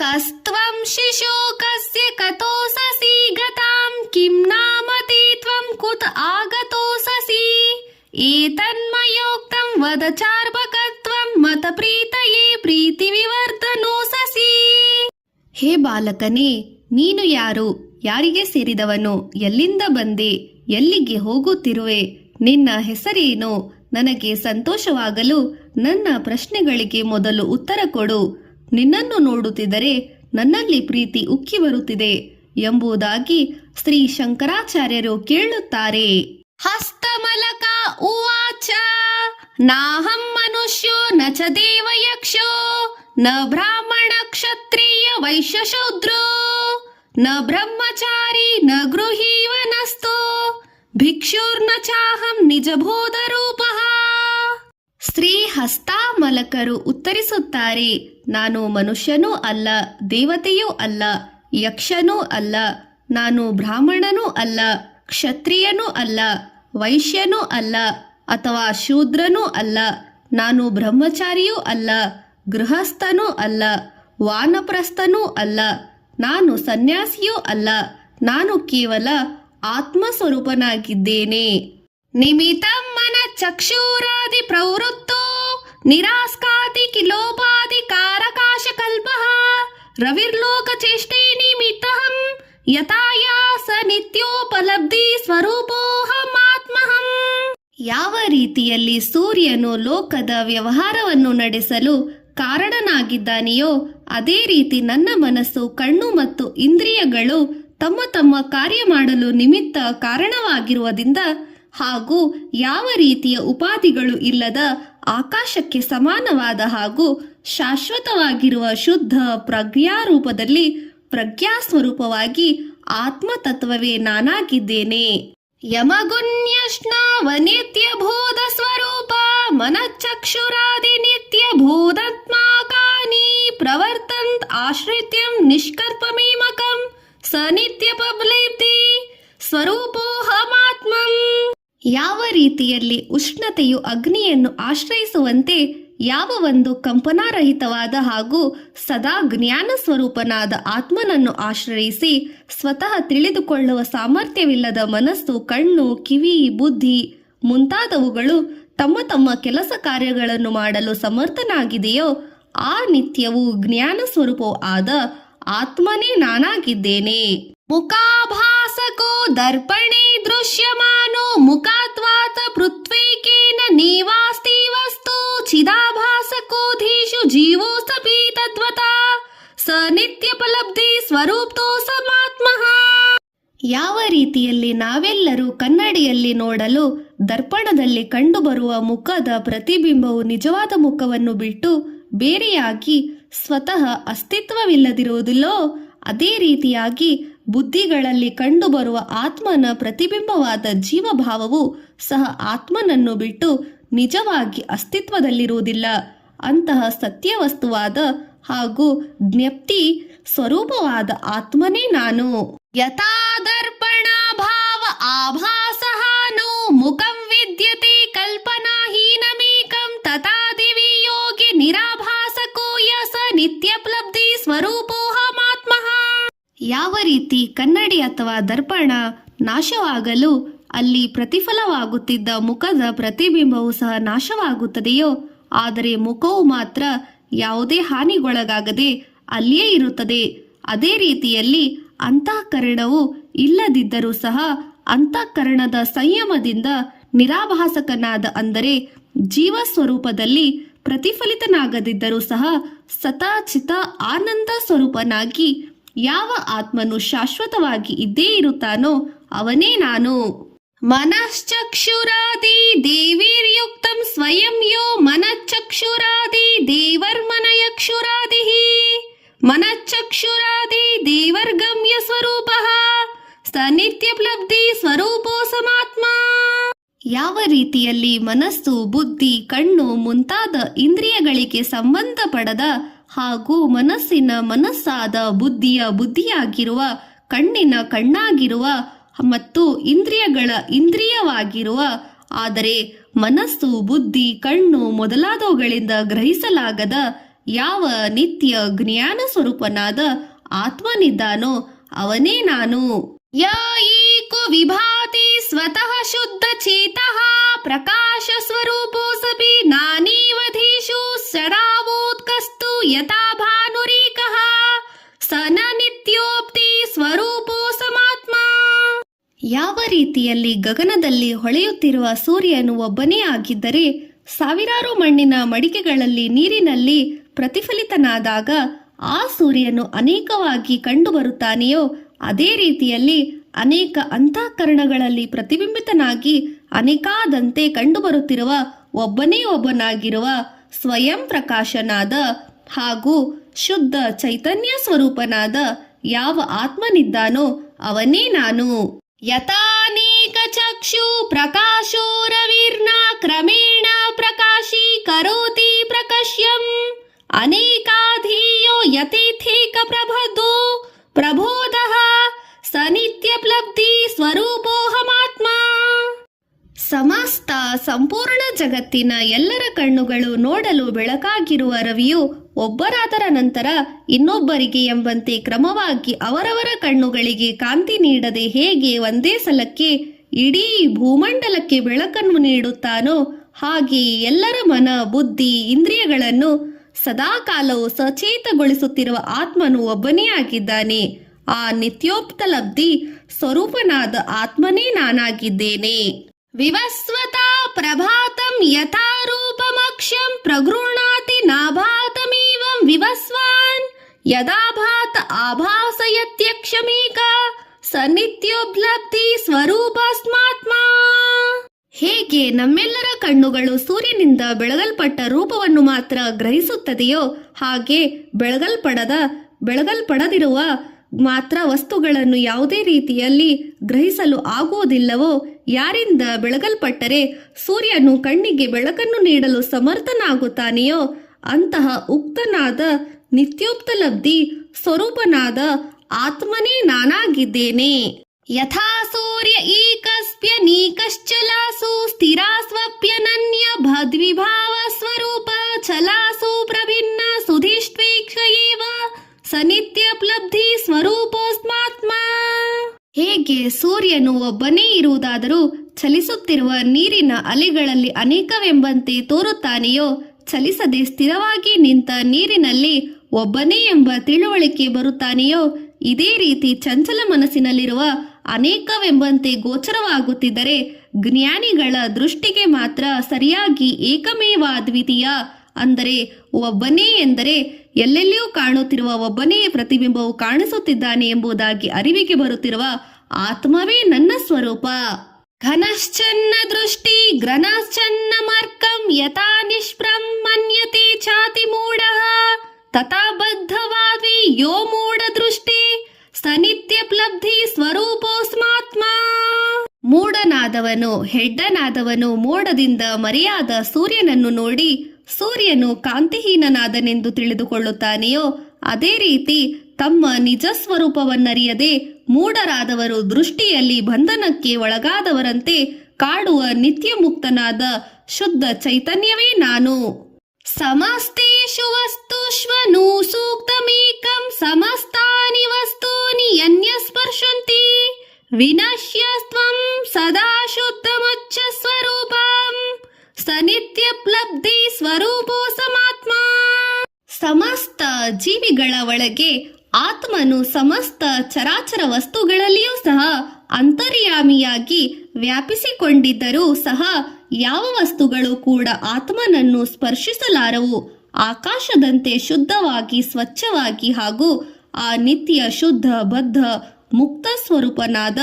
ಕಸ್ತ್ವಂ ಶಿಶೋಕಸ್ಯ ಕತೋಸಸಿ ಗತಾಂ ಕಿಂ ನಾಮತಿ ತ್ವಂ ಕುತ ಆಗತೋಸಸಿ ಏತನ್ಮಯೋಕ್ತಂ ವದ ಚಾರ್ವಕತ್ವಂ ಮತ ಪ್ರೀತಯೇ ಪ್ರೀತಿ ವಿವರ್ಧನೋಸಸಿ. ಹೇ ಬಾಲಕನೇ, ನೀನು ಯಾರು? ಯಾರಿಗೆ ಸೇರಿದವನು? ಎಲ್ಲಿಂದ ಬಂದೆ? ಎಲ್ಲಿಗೆ ಹೋಗುತ್ತಿರುವೆ? ನಿನ್ನ ಹೆಸರೇನು? ನನಗೆ ಸಂತೋಷವಾಗಲು ನನ್ನ ಪ್ರಶ್ನೆಗಳಿಗೆ ಮೊದಲು ಉತ್ತರ ಕೊಡು. ನಿನ್ನನ್ನು ನೋಡುತ್ತಿದ್ದರೆ ನನ್ನಲ್ಲಿ ಪ್ರೀತಿ ಉಕ್ಕಿ ಬರುತ್ತಿದೆ ಎಂಬುದಾಗಿ ಶ್ರೀ ಶಂಕರಾಚಾರ್ಯರು ಕೇಳುತ್ತಾರೆ. ಹಸ್ತಮಲಕ ಉವಾಚ ನಾಹಂ ಮನುಷ್ಯೋ ನ ಚ ದೇವಯಕ್ಷೋ ನ ಬ್ರಾಹ್ಮಣ ಕ್ಷತ್ರಿಯ ವೈಶ್ಯ ಶೂದ್ರೋ ನ ಬ್ರಹ್ಮಚಾರಿ ನ ಗೃಹೀವ ನಸ್ತೋ ಭಿಕ್ಷುರ್ನ ಚಾಹಂ ನಿಜಬೋಧ ರೂಪಃ. ಶ್ರೀ ಹಸ್ತಾಮಲಕರು ಉತ್ತರಿಸುತ್ತಾರೆ, ನಾನು ಮನುಷ್ಯನೂ ಅಲ್ಲ, ದೇವತೆಯೂ ಅಲ್ಲ, ಯಕ್ಷನೂ ಅಲ್ಲ, ನಾನು ಬ್ರಾಹ್ಮಣನೂ ಅಲ್ಲ, ಕ್ಷತ್ರಿಯನೂ ಅಲ್ಲ, ವೈಶ್ಯನೂ ಅಲ್ಲ ಅಥವಾ ಶೂದ್ರನೂ ಅಲ್ಲ, ನಾನು ಬ್ರಹ್ಮಚಾರಿಯೂ ಅಲ್ಲ, ಗೃಹಸ್ಥನೂ ಅಲ್ಲ, ವಾನಪ್ರಸ್ಥನೂ ಅಲ್ಲ, ನಾನು ಸನ್ಯಾಸಿಯೂ ಅಲ್ಲ, ನಾನು ಕೇವಲ ಆತ್ಮಸ್ವರೂಪನಾಗಿದ್ದೇನೆ. ನಿಮಿತಂ ಮನ ಚಕ್ಷುರಾದಿ ಪ್ರವೃತ್ತೋ ನಿರಾಸ್ಕಾತಿ ಕಿಲೋಪಾದಿ ಕಾರಕಾಶ ಕಲ್ಪಃ ರವಿರ್ಲೋಕ ಚೇಷ್ಟೇ ನಿಮಿತ್ತಹಂ ಯಥಾಯಾಸ ನಿತ್ಯೋಪಲಬ್ಧಿ ಸ್ವರೂಪೋಹಮಾತ್ಮಹಂ. ಯಾವ ರೀತಿಯಲ್ಲಿ ಸೂರ್ಯನು ಲೋಕದ ವ್ಯವಹಾರವನ್ನು ನಡೆಸಲು ಕಾರಣನಾಗಿದ್ದಾನೆಯೋ ಅದೇ ರೀತಿ ನನ್ನ ಮನಸ್ಸು, ಕಣ್ಣು ಮತ್ತು ಇಂದ್ರಿಯಗಳು ತಮ್ಮ ತಮ್ಮ ಕಾರ್ಯ ಮಾಡಲು ನಿಮಿತ್ತ ಕಾರಣವಾಗಿರುವುದರಿಂದ ಹಾಗೂ ಯಾವ ರೀತಿಯ ಉಪಾಧಿಗಳು ಇಲ್ಲದ ಆಕಾಶಕ್ಕೆ ಸಮಾನವಾದ ಹಾಗೂ ಶಾಶ್ವತವಾಗಿರುವ ಶುದ್ಧ ಪ್ರಜ್ಞಾರೂಪದಲ್ಲಿ ಪ್ರಜ್ಞಾಸ್ವರೂಪವಾಗಿ ಆತ್ಮತತ್ವವೇ ನಾನಾಗಿದ್ದೇನೆ. ಯಮಗುಣ್ಯಶ್ನಾವನಿತ್ಯ ಬೋಧ ಸ್ವರೂಪ ಮನಚಕ್ಷುರಾದಿ ನಿತ್ಯ ಬೋಧಾತ್ಮಾಕಾನಿ ಪ್ರವರ್ತಂತ್ ಆಶ್ರಿತ್ಯಂ ನಿಷ್ಕರ್ಪಮೇಮಕಂ ಸ ನಿತ್ಯ ಪಬ್ಲೇಪ್ತಿ ಸ್ವರೂಪೋಹಮಾತ್ಮಂ. ಯಾವ ರೀತಿಯಲ್ಲಿ ಉಷ್ಣತೆಯು ಅಗ್ನಿಯನ್ನು ಆಶ್ರಯಿಸುವಂತೆ ಯಾವ ಒಂದು ಕಂಪನಾರಹಿತವಾದ ಹಾಗೂ ಸದಾ ಜ್ಞಾನ ಸ್ವರೂಪನಾದ ಆತ್ಮನನ್ನು ಆಶ್ರಯಿಸಿ ಸ್ವತಃ ತಿಳಿದುಕೊಳ್ಳುವ ಸಾಮರ್ಥ್ಯವಿಲ್ಲದ ಮನಸ್ಸು, ಕಣ್ಣು, ಕಿವಿ, ಬುದ್ಧಿ ಮುಂತಾದವುಗಳು ತಮ್ಮ ತಮ್ಮ ಕೆಲಸ ಕಾರ್ಯಗಳನ್ನು ಮಾಡಲು ಸಮರ್ಥನಾಗಿದೆಯೋ ಆ ನಿತ್ಯವೂ ಜ್ಞಾನ ಸ್ವರೂಪವೂ ಆದ ಆತ್ಮನೇ ನಾನಾಗಿದ್ದೇನೆ. ಮುಖಾಭಾಸಕೋ ದರ್ಪಣೆ ದೃಶ್ಯಮಾನೋ ಮುಖಾತ್ವಾತ ಪೃಥ್ವೀಕೇನ ನೀವಾಸ್ತಿ ವಸ್ತು ಚಿದಾಭಾಸಕೋಧೀಷು ಜೀವೋಸ್ತಪಿ ತದ್ವತಾ ಸ ನಿತ್ಯಪಲಬ್ಧಿ ಸ್ವರೂಪೋ ಸಮಾತ್ಮಃ. ಯಾವ ರೀತಿಯಲ್ಲಿ ನಾವೆಲ್ಲರೂ ಕನ್ನಡಿಯಲ್ಲಿ ನೋಡಲು ದರ್ಪಣದಲ್ಲಿ ಕಂಡುಬರುವ ಮುಖದ ಪ್ರತಿಬಿಂಬವು ನಿಜವಾದ ಮುಖವನ್ನು ಬಿಟ್ಟು ಬೇರೆಯಾಗಿ ಸ್ವತಃ ಅಸ್ತಿತ್ವವಿಲ್ಲದಿರುವುದಿಲ್ಲೋ ಅದೇ ರೀತಿಯಾಗಿ ಬುದ್ಧಿಗಳಲ್ಲಿ ಕಂಡುಬರುವ ಆತ್ಮನ ಪ್ರತಿಬಿಂಬವಾದ ಜೀವಭಾವವು ಸಹ ಆತ್ಮನನ್ನು ಬಿಟ್ಟು ನಿಜವಾಗಿ ಅಸ್ತಿತ್ವದಲ್ಲಿರುವುದಿಲ್ಲ. ಅಂತಹ ಸತ್ಯವಸ್ತುವಾದ ಹಾಗೂ ಜ್ಞಪ್ತಿ ಸ್ವರೂಪವಾದ ಆತ್ಮನೇ ನಾನು. ಯಥಾ ದರ್ಪಣ ಭಾವ ಆಭಾಸಹಾನೋ ಮುಖಂ ವಿದ್ಯತೆ ಕಲ್ಪನಾಹೀನಮೇಕಂ ತಥಾ ದಿವಿ ಯೋಗಿ ನಿರಾಭಾಸಕೋ ಯಸ ನಿತ್ಯಪ್ಲಬ್ಧಿ ಸ್ವರೂಪೋಹಮಾತ್ಮಃ. ಯಾವ ರೀತಿ ಕನ್ನಡಿ ಅಥವಾ ದರ್ಪಣ ನಾಶವಾಗಲು ಅಲ್ಲಿ ಪ್ರತಿಫಲವಾಗುತ್ತಿದ್ದ ಮುಖದ ಪ್ರತಿಬಿಂಬವು ಸಹ ನಾಶವಾಗುತ್ತದೆಯೋ ಆದರೆ ಮುಖವು ಮಾತ್ರ ಯಾವುದೇ ಹಾನಿಗೊಳಗಾಗದೆ ಅಲ್ಲಿಯೇ ಇರುತ್ತದೆ. ಅದೇ ರೀತಿಯಲ್ಲಿ ಅಂತಃಕರಣವು ಇಲ್ಲದಿದ್ದರೂ ಸಹ ಅಂತಃಕರಣದ ಸಂಯಮದಿಂದ ನಿರಾಭಾಸಕನಾದ ಅಂದರೆ ಜೀವ ಸ್ವರೂಪದಲ್ಲಿ ಪ್ರತಿಫಲಿತನಾಗದಿದ್ದರೂ ಸಹ ಸತಾಚಿತ ಆನಂದ ಸ್ವರೂಪನಾಗಿ ಯಾವ ಆತ್ಮನು ಶಾಶ್ವತವಾಗಿ ಇದ್ದೇ ಇರುತ್ತಾನೋ ಅವನೇ ನಾನು. ಮನಶ್ಚಕ್ಷುರಾದಿ ದೇವೀರ್ಯುಕ್ತಂ ಸ್ವಯಂ ಯೋ ಮನಶ್ಚಕ್ಷುರಾದಿ ದೇವರ್ಮನಯಕ್ಷುರಾದಿ ಮನಶ್ಚಕ್ಷುರಾದಿ ದೇವರ್ಗಮ್ಯ ಸ್ವರೂಪಃ ಸ ನಿತ್ಯಪ್ಲಬ್ಧಿ ಸ್ವರೂಪೋ ಸಮಾತ್ಮ. ಯಾವ ರೀತಿಯಲ್ಲಿ ಮನಸ್ಸು, ಬುದ್ಧಿ, ಕಣ್ಣು ಮುಂತಾದ ಇಂದ್ರಿಯಗಳಿಗೆ ಸಂಬಂಧಪಡದ ಹಾಗೂ ಮನಸ್ಸಿನ ಮನಸ್ಸಾದ ಬುದ್ಧಿಯ ಬುದ್ಧಿಯಾಗಿರುವ, ಕಣ್ಣಿನ ಕಣ್ಣಾಗಿರುವ ಮತ್ತು ಇಂದ್ರಿಯಗಳ ಇಂದ್ರಿಯವಾಗಿರುವ ಆದರೆ ಮನಸ್ಸು, ಬುದ್ಧಿ, ಕಣ್ಣು ಮೊದಲಾದವುಗಳಿಂದ ಗ್ರಹಿಸಲಾಗದ ಯಾವ ನಿತ್ಯ ಜ್ಞಾನ ಸ್ವರೂಪನಾದ ಆತ್ಮನಿದ್ದಾನೋ ಅವನೇ ನಾನು. ಯ ಏಕೋ ವಿಭಾತಿ ಸ್ವತಃ ಶುದ್ಧ ಚೇತಃ ಪ್ರಕಾಶ ಸ್ವರೂಪೋಸಪಿ ನಾನೇವಧೀಷು ಸದಾವೋತ್ಕಸ್ತು ಯಥಾ ಭಾನುರೇಕಃ ಸ ನ ನಿತ್ಯೋಕ್ತಿ ಸ್ವರೂಪೋ ಸಮಾತ್ಮ. ಯಾವ ರೀತಿಯಲ್ಲಿ ಗಗನದಲ್ಲಿ ಹೊಳೆಯುತ್ತಿರುವ ಸೂರ್ಯನು ಒಬ್ಬನೇ ಆಗಿದ್ದರೆ ಸಾವಿರಾರು ಮಣ್ಣಿನ ಮಡಿಕೆಗಳಲ್ಲಿ ನೀರಿನಲ್ಲಿ ಪ್ರತಿಫಲಿತನಾದಾಗ ಆ ಸೂರ್ಯನು ಅನೇಕವಾಗಿ ಕಂಡುಬರುತ್ತಾನೆಯೋ ಅದೇ ರೀತಿಯಲ್ಲಿ ಅನೇಕ ಅಂತಃಕರಣಗಳಲ್ಲಿ ಪ್ರತಿಬಿಂಬಿತನಾಗಿ ಅನೇಕಾದಂತೆ ಕಂಡುಬರುತ್ತಿರುವ ಒಬ್ಬನೇ ಒಬ್ಬನಾಗಿರುವ ಸ್ವಯಂ ಪ್ರಕಾಶನಾದ ಹಾಗೂ ಶುದ್ಧ ಚೈತನ್ಯ ಸ್ವರೂಪನಾದ ಯಾವ ಆತ್ಮನಿದ್ದಾನೋ ಅವನೇ ನಾನು. ಯಥಾನೇಕ ಚಕ್ಷು ಪ್ರಕಾಶೋ ರವಿರ್ನ ಕ್ರಮೇಣ ಪ್ರಕಾಶಿ ಕರೋತಿ ಪ್ರಕಶ್ಯಂ ಅನೇಕಾಧೀಯೋ ಯಥೇಥೇಕ ಪ್ರಬುದ್ಧೋ ಪ್ರಬೋಧಃ ಸ ನಿತ್ಯಪ್ಲಬ್ಧಿ ಸ್ವರೂಪೋಹಮಾತ್ಮ. ಸಮಸ್ತ ಸಂಪೂರ್ಣ ಜಗತ್ತಿನ ಎಲ್ಲರ ಕಣ್ಣುಗಳು ನೋಡಲು ಬೆಳಕಾಗಿರುವ ರವಿಯು ಒಬ್ಬರಾದರ ನಂತರ ಇನ್ನೊಬ್ಬರಿಗೆ ಎಂಬಂತೆ ಕ್ರಮವಾಗಿ ಅವರವರ ಕಣ್ಣುಗಳಿಗೆ ಕಾಂತಿ ನೀಡದೆ ಹೇಗೆ ಒಂದೇ ಸಲಕ್ಕೆ ಇಡೀ ಭೂಮಂಡಲಕ್ಕೆ ಬೆಳಕನ್ನು ನೀಡುತ್ತಾನೋ ಹಾಗೆಯೇ ಎಲ್ಲರ ಮನ ಬುದ್ಧಿ ಇಂದ್ರಿಯಗಳನ್ನು ಸದಾಕಾಲವು ಸಚೇತಗೊಳಿಸುತ್ತಿರುವ ಆತ್ಮನು ಒಬ್ಬನೇ ಆಗಿದ್ದಾನೆ. ಆ ನಿತ್ಯೋಪಲಬ್ಧಿ ಸ್ವರೂಪನಾದ ಆತ್ಮನೇ ನಾನಾಗಿದ್ದೇನೆ. ವಿವಸ್ವತಾ ಪ್ರಭಾತಂ ಯಥಾ ರೂಪಮಕ್ಷಂ ಪ್ರಗೃಹ್ಣಾತಿ ನಾಭಾತಮೇವಂ ವಿವಸ್ವಾನ್ ಯದಾ ಭಾತ ಆಭಾಸಯತ್ಯಕ್ಷಮೇಕ ಸ ನಿತ್ಯೋಪಲಬ್ಧಿ ಸ್ವರೂಪಸ್ಮಾತ್ಮ. ಹೇಗೆ ನಮ್ಮೆಲ್ಲರ ಕಣ್ಣುಗಳು ಸೂರ್ಯನಿಂದ ಬೆಳಗಲ್ಪಟ್ಟ ರೂಪವನ್ನು ಮಾತ್ರ ಗ್ರಹಿಸುತ್ತದೆಯೋ ಹಾಗೆ ಬೆಳಗಲ್ಪಡದಿರುವ ಮಾತ್ರ ವಸ್ತುಗಳನ್ನು ಯಾವುದೇ ರೀತಿಯಲ್ಲಿ ಗ್ರಹಿಸಲು ಆಗುವುದಿಲ್ಲವೋ ಯಾರಿಂದ ಬೆಳಗಲ್ಪಟ್ಟರೆ ಸೂರ್ಯನು ಕಣ್ಣಿಗೆ ಬೆಳಕನ್ನು ನೀಡಲು ಸಮರ್ಥನಾಗುತ್ತಾನೆಯೋ ಅಂತಹ ಉಕ್ತನಾದ ನಿತ್ಯೋಪಲಬ್ಧಿ ಸ್ವರೂಪನಾದ ಆತ್ಮನೇ ನಾನಾಗಿದ್ದೇನೆ. ಯಥಾ ಸೂರ್ಯ ಏಕಸ್ಪ್ಯನೀಕಶ್ಚಲಾಸು ಸ್ಥಿರಾಸ್ವಪ್ಯನನ್ಯ ಭದ್ವಿಭಾವ ಸ್ವರೂಪ ಛಲಾಸು ಪ್ರಭಿನ್ನ ಸುಧಿಷ್ಟ್ವೇಕ್ಷಯೇವ ಸ ನಿತ್ಯಪ್ಲಬ್ಧಿ ಸ್ವರೂಪೋಸ್ಮಾತ್ಮ. ಹೇಗೆ ಸೂರ್ಯನು ಒಬ್ಬನೇ ಇರುವುದಾದರೂ ಚಲಿಸುತ್ತಿರುವ ನೀರಿನ ಅಲೆಗಳಲ್ಲಿ ಅನೇಕವೆಂಬಂತೆ ತೋರುತ್ತಾನೆಯೋ ಚಲಿಸದೆ ಸ್ಥಿರವಾಗಿ ನಿಂತ ನೀರಿನಲ್ಲಿ ಒಬ್ಬನೇ ಎಂಬ ತಿಳುವಳಿಕೆ ಬರುತ್ತಾನೆಯೋ ಇದೇ ರೀತಿ ಚಂಚಲ ಮನಸ್ಸಿನಲ್ಲಿರುವ ಅನೇಕವೆಂಬಂತೆ ಗೋಚರವಾಗುತ್ತಿದ್ದರೆ ಜ್ಞಾನಿಗಳ ದೃಷ್ಟಿಗೆ ಮಾತ್ರ ಸರಿಯಾಗಿ ಏಕಮೇವಾದ್ವಿತೀಯ ಅಂದರೆ ಒಬ್ಬನೇ ಎಂದರೆ ಎಲ್ಲೆಲ್ಲಿಯೂ ಕಾಣುತ್ತಿರುವ ಒಬ್ಬನೇ ಪ್ರತಿಬಿಂಬವು ಕಾಣಿಸುತ್ತಿದ್ದಾನೆ ಎಂಬುದಾಗಿ ಅರಿವಿಗೆ ಬರುತ್ತಿರುವ ಆತ್ಮವೇ ನನ್ನ ಸ್ವರೂಪ. ಘನಶ್ಚನ್ನ ದೃಷ್ಟಿ ಗ್ರನಶ್ಚನ್ನ ಮರ್ಕಂ ಯಥಾ ನಿಷ್ಪ್ರಂ ಮನ್ಯತೆ ಚಾತಿ ಮೂಢಃ ತಥಾ ಬದ್ಧವಾದಿ ಯೋ ಮೂಢ ದೃಷ್ಟಿ ಸ ನಿತ್ಯಪ್ಲಬ್ಧಿ ಸ್ವರೂಪೋಸ್ಮಾತ್ಮ. ಮೂಢನಾದವನು ಹೆಡ್ಡನಾದವನು ಮೋಡದಿಂದ ಮರೆಯಾದ ಸೂರ್ಯನನ್ನು ನೋಡಿ ಸೂರ್ಯನು ಕಾಂತಿಹೀನನಾದನೆಂದು ತಿಳಿದುಕೊಳ್ಳುತ್ತಾನೆಯೋ ಅದೇ ರೀತಿ ತಮ್ಮ ನಿಜ ಸ್ವರೂಪವನ್ನರಿಯದೆ ಮೂಢರಾದವರು ದೃಷ್ಟಿಯಲ್ಲಿ ಬಂಧನಕ್ಕೆ ಒಳಗಾದವರಂತೆ ಕಾಡುವ ನಿತ್ಯ ಮುಕ್ತನಾದ ಶುದ್ಧ ಚೈತನ್ಯವೇ ನಾನು. ಸಮಸ್ತೇಷು ವಸ್ತುಷ್ವನು ಸೂಕ್ತಮೇಕಂ ಸಮಸ್ತಾನಿ ವಸ್ತೂನಿ ಯನ್ಯಸ್ಪರ್ಶಂತಿ ವಿನಶ್ಯಸ್ತ್ವಂ ಸದಾ ಶುದ್ಧಮಚ್ಚ ಸ್ವರೂಪಂ ಸ ನಿತ್ಯಪ್ಲಬ್ಧಿ ಸ್ವರೂಪೋ ಸಮಾತ್ಮ. ಸಮಸ್ತ ಜೀವಿಗಳ ಒಳಗೆ ಆತ್ಮನು ಸಮಸ್ತ ಚರಾಚರ ವಸ್ತುಗಳಲ್ಲಿಯೂ ಸಹ ಅಂತರ್ಯಾಮಿಯಾಗಿ ವ್ಯಾಪಿಸಿಕೊಂಡಿದ್ದರೂ ಸಹ ಯಾವ ವಸ್ತುಗಳು ಕೂಡ ಆತ್ಮನನ್ನು ಸ್ಪರ್ಶಿಸಲಾರವು. ಆಕಾಶದಂತೆ ಶುದ್ಧವಾಗಿ ಸ್ವಚ್ಛವಾಗಿ ಹಾಗೂ ಆ ನಿತ್ಯ ಶುದ್ಧ ಬದ್ಧ ಮುಕ್ತ ಸ್ವರೂಪನಾದ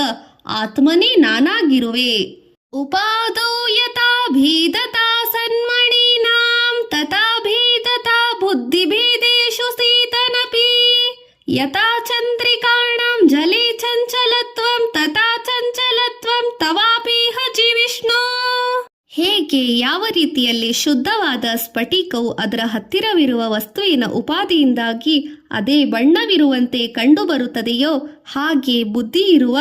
ಆತ್ಮನೇ ನಾನಾಗಿರುವೆ. ಉಪಾದೋ ಯಥಾ ಭೇದತಾ ಸನ್ಮಣೀನಾಂ ತಥಾ ಭೇದತಾ ಬುದ್ಧಿಭೇದೇಷು ಸೇತನಪಿ ಯಥಾ ಚಂದ್ರಿಕಾಣಂ ಜಲೇ ಚಂಚಲತ್ವಂ ತಥಾ ಚಂಚಲತ್ವಂ ತವಾಪೇಹ ಜಿವಿಷ್ಣು. ಹೇಗೆ ಯಾವ ರೀತಿಯಲ್ಲಿ ಶುದ್ಧವಾದ ಸ್ಫಟಿಕವು ಅದರ ಹತ್ತಿರವಿರುವ ವಸ್ತುವಿನ ಉಪಾದಿಯಿಂದಾಗಿ ಅದೇ ಬಣ್ಣವಿರುವಂತೆ ಕಂಡುಬರುತ್ತದೆಯೋ ಹಾಗೆ ಬುದ್ಧಿ ಇರುವ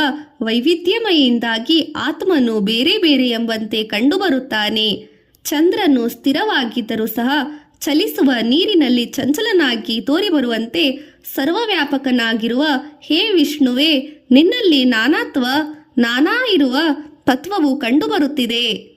ವೈವಿಧ್ಯಮಯಿಂದಾಗಿ ಆತ್ಮನು ಬೇರೆ ಬೇರೆ ಎಂಬಂತೆ ಕಂಡುಬರುತ್ತಾನೆ. ಚಂದ್ರನು ಸ್ಥಿರವಾಗಿದ್ದರೂ ಸಹ ಚಲಿಸುವ ನೀರಿನಲ್ಲಿ ಚಂಚಲನಾಗಿ ತೋರಿಬರುವಂತೆ ಸರ್ವವ್ಯಾಪಕನಾಗಿರುವ ಹೇ ವಿಷ್ಣುವೇ, ನಿನ್ನಲ್ಲಿ ನಾನಾ ಇರುವ ತತ್ವವು ಕಂಡುಬರುತ್ತಿದೆ.